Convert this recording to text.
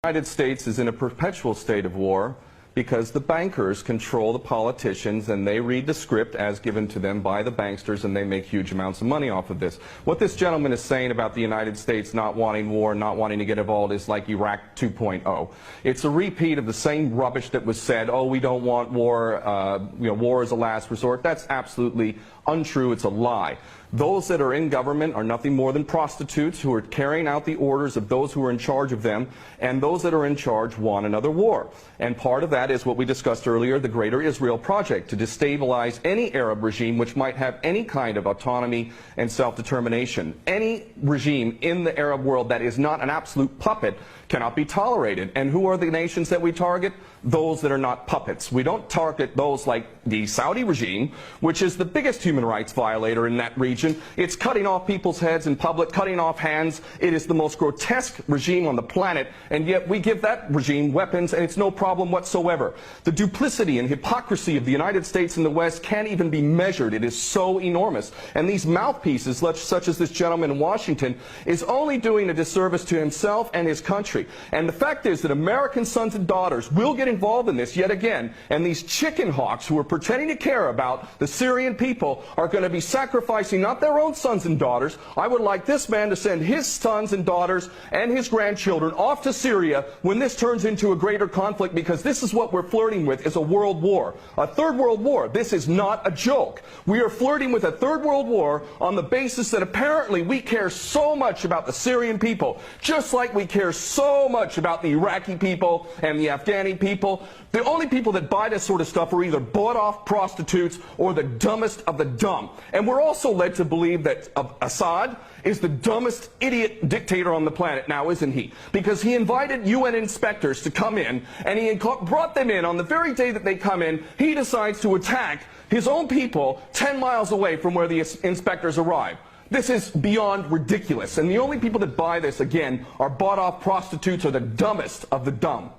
The United States is in a perpetual state of war because the bankers control the politicians and they read the script as given to them by the banksters and they make huge amounts of money off of this. What this gentleman is saying about the United States not wanting war, not wanting to get involved is like Iraq 2.0. It's a repeat of the same rubbish that was said, oh, we don't want war, war is a last resort. That's absolutely untrue. It's a lie. Those that are in government are nothing more than prostitutes who are carrying out the orders of those who are in charge of them, and those that are in charge want another war. And part of that is what we discussed earlier, the Greater Israel Project, to destabilize any Arab regime which might have any kind of autonomy and self-determination. Any regime in the Arab world that is not an absolute puppet cannot be tolerated. And who are the nations that we target? Those that are not puppets. We don't target those like the Saudi regime, which is the biggest human rights violator in that region. It's cutting off people's heads in public, cutting off hands. It is the most grotesque regime on the planet, and yet we give that regime weapons and it's no problem whatsoever. The duplicity and hypocrisy of the United States and the West can't even be measured. It is so enormous. And these mouthpieces, such as this gentleman in Washington, is only doing a disservice to himself and his country. And the fact is that American sons and daughters will get involved in this yet again, and these chicken hawks who are pretending to care about the Syrian people are going to be sacrificing not their own sons and daughters. I would like this man to send his sons and daughters and his grandchildren off to Syria when this turns into a greater conflict, because this is what we're flirting with, is a world war, a third world war. This is not a joke. We are flirting with a third world war on the basis that apparently we care so much about the Syrian people, just like we care so much about the Iraqi people and the Afghani people. The only people that buy this sort of stuff are either bought-off prostitutes or the dumbest of the dumb. And we're also led to believe that Assad is the dumbest idiot dictator on the planet now, isn't he? Because he invited UN inspectors to come in, and he brought them in on the very day that they come in. He decides to attack his own people 10 miles away from where the inspectors arrive. This is beyond ridiculous, and the only people that buy this, again, are bought-off prostitutes or the dumbest of the dumb.